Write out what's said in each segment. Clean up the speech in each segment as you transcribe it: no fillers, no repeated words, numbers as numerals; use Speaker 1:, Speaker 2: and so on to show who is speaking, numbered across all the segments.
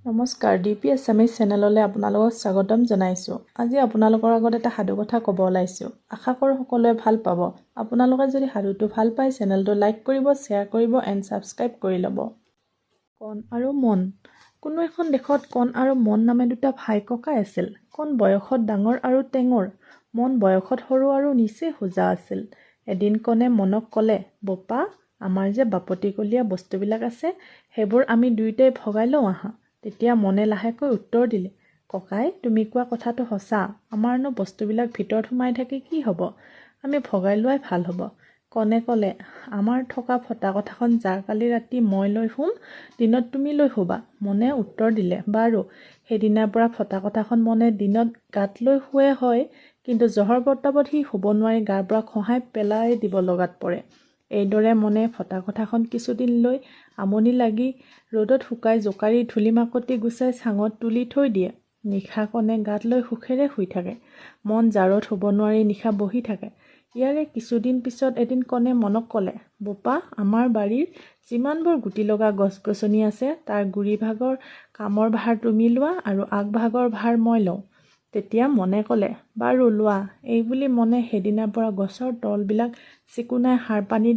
Speaker 1: নমস্কাৰ ডিপি এছামিজ চেনেললৈ আপোনালোকক স্বাগতম জনাইছোঁ। আজি আপোনালোকৰ আগত এটা সাধু কথা ক'ব ওলাইছোঁ। আশা কৰোঁ সকলোৱে ভাল পাব। আপোনালোকে যদি সাধুটো ভাল পায় চেনেলটো লাইক কৰিব, শ্বেয়াৰ কৰিব এণ্ড ছাবস্ক্ৰাইব কৰি ল'ব। কণ আৰু মন। কোনো এখন দেশত কণ আৰু মন নামে দুটা ভাই ককাই আছিল। কণ বয়সত ডাঙৰ আৰু টেঙৰ, মন বয়সত সৰু আৰু নিচেই সোজা আছিল। এদিন কণে মনক ক'লে, বোপা, আমাৰ যে বাপতিকলীয়া বস্তুবিলাক আছে সেইবোৰ আমি দুয়োটাই ভগাই লওঁ আহা। তেতিয়া মনে লাহেকৈ উত্তৰ দিলে, ককাই, তুমি কোৱা কথাটো সঁচা। আমাৰনো বস্তুবিলাক ভিতৰত সোমাই থাকি কি হ'ব? আমি ভগাই লোৱাই ভাল হ'ব। কণে ক'লে, আমাৰ থকা ফটা কথাখন কালি ৰাতি মই লৈ শুম, দিনত তুমি লৈ শুবা। মনে উত্তৰ দিলে, বাৰু। সেইদিনাৰ পৰা ফটা কথাখন মনে দিনত গাত লৈ শুৱে হয়, কিন্তু জহৰ বতাপত সি শুব নোৱাৰি গাৰ পৰা খহাই পেলাই দিব লগাত পৰে। এইদৰে মনে ফটা কথাখন কিছুদিন লৈ আমনি লাগি ৰ'দত শুকাই জোকাৰি ধূলি মাকতি গুচাই চাঙত তুলি থৈ দিয়ে। নিশা কণে গাত লৈ সুখেৰে শুই থাকে। মন জাৰত শুব নোৱাৰি নিশা বহি থাকে। ইয়াৰে কিছুদিন পিছত এদিন কণে মনক ক'লে, বোপা, আমাৰ বাৰীৰ যিমানবোৰ গুটি লগা গছ গছনি আছে তাৰ গুৰি ভাগৰ কামৰ ভাৰ তুমি লোৱা আৰু আগভাগৰ ভাৰ মই লওঁ। তেতিয়া মনে ক'লে, বাৰু লোৱা। এইবুলি মনে সেইদিনাৰ পৰা গছৰ তলবিলাক চিকুণাই সাৰ পানী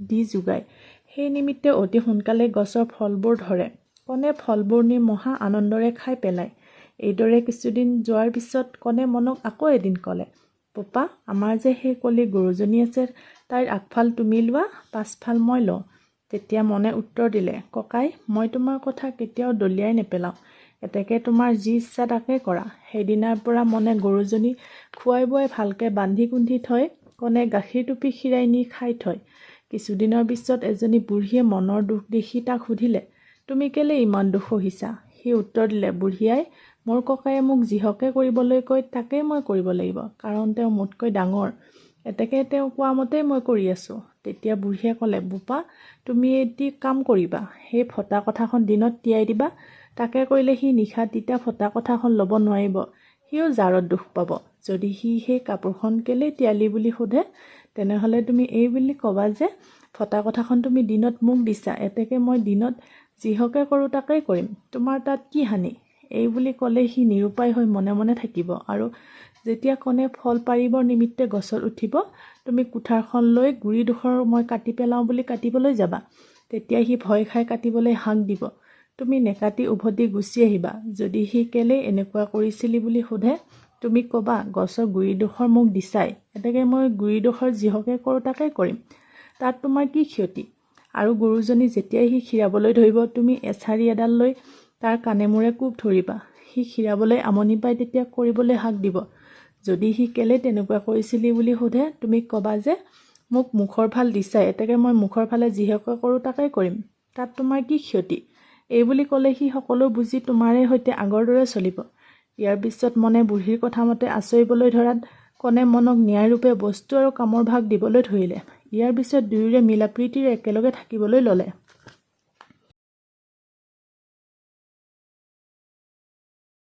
Speaker 1: দি যোগায়। সেই নিমিত্তে অতি সোনকালে গছৰ ফলবোৰ ধৰে। কণে ফলবোৰ নি মহা আনন্দৰে খাই পেলায়। এইদৰে কিছুদিন যোৱাৰ পিছত কণে মনক আকৌ এদিন ক'লে, বোপা, আমাৰ যে সেই কলি গৰুজনী আছে তাইৰ আগফাল তুমি লোৱা, পাছফাল মই লওঁ। তেতিয়া মনে উত্তৰ দিলে, ককাই, মই তোমাৰ কথা কেতিয়াও দলিয়াই নেপেলাওঁ। এতেকে তোমাৰ যি ইচ্ছা তাকে কৰা। সেইদিনাৰ পৰা মনে গৰুজনী খুৱাই বোৱাই ভালকৈ বান্ধি কুন্ধি থয়। কণে গাখীৰ টুপি খীৰাই নি খাই থয়। কিছুদিনৰ পিছত এজনী বুঢ়ীয়ে মনৰ দুখ দেখি তাক সুধিলে, তুমি কেলে ইমান দুখ সহিছা? সি উত্তৰ দিলে, বুঢ়ী আই, মোৰ ককায়ে মোক যিহকে কৰিবলৈ কয় তাকেই মই কৰিব লাগিব, কাৰণ তেওঁ মোতকৈ ডাঙৰ। এতেকে তেওঁ কোৱা মতেই মই কৰি আছোঁ। তেতিয়া বুঢ়ীয়ে ক'লে, বোপা, তুমি এটি কাম কৰিবা, সেই ফটা কথাখন দিনত তিয়াই দিবা। তাকে কৰিলে সি নিশা তিতা ফটা কথাখন ল'ব নোৱাৰিব। সিও জাৰত দুখ পাব। যদি সি সেই কাপোৰখন কেলেই তিয়ালি বুলি সোধে, তেনেহ'লে তুমি এই বুলি ক'বা যে ফটা কথাখন তুমি দিনত মোক দিছা, এতেকে মই দিনত যিহকে কৰোঁ তাকেই কৰিম। তোমাৰ তাত কি হানি? এই বুলি ক'লে সি নিৰুপায় হৈ মনে মনে থাকিব। আৰু যেতিয়া কণে ফল পাৰিবৰ নিমিত্তে গছত উঠিব, তুমি কুঠাৰখন লৈ গুৰিডোখৰ মই কাটি পেলাওঁ বুলি কাটিবলৈ যাবা। তেতিয়া সি ভয় খাই কাটিবলৈ হাক দিব। তুমি নেকাটি উভতি গুচি আহিবা। যদি সি কেলেই এনেকুৱা কৰিছিলি বুলি সোধে, তুমি ক'বা, গছৰ গুৰিডোখৰ মোক দিছাই, এতেকে মই গুৰিডোখৰ যিহকে কৰোঁ তাকেই কৰিম। তাত তোমাৰ কি ক্ষতি? আৰু গৰুজনী যেতিয়াই সি খীৰাবলৈ ধৰিব, তুমি এছাৰি এডাল লৈ তাৰ কাণে মূৰে কোব ধৰিবা। সি খীৰাবলৈ আমনি পাই তেতিয়া কৰিবলৈ হাক দিব। যদি সি কেলেই তেনেকুৱা কৰিছিলি বুলি সোধে, তুমি ক'বা যে মোক মুখৰ ফাল দিছাই, এতেকে মই মুখৰ ফালে যিহকে কৰোঁ তাকেই কৰিম। তাত তোমাৰ কি ক্ষতি? এই বুলি ক'লে সি সকলো বুজি তোমাৰে সৈতে আগৰ দৰে চলিব। ইয়াৰ পিছত মনে বুঢ়ীৰ কথা মতে আচৰিবলৈ ধৰাত কণে মনক ন্যায়ৰূপে বস্তু আৰু কামৰ ভাগ দিবলৈ ধৰিলে। ইয়াৰ পিছত দুয়োৰে মিলা প্ৰীতিৰে একেলগে থাকিবলৈ ল'লে।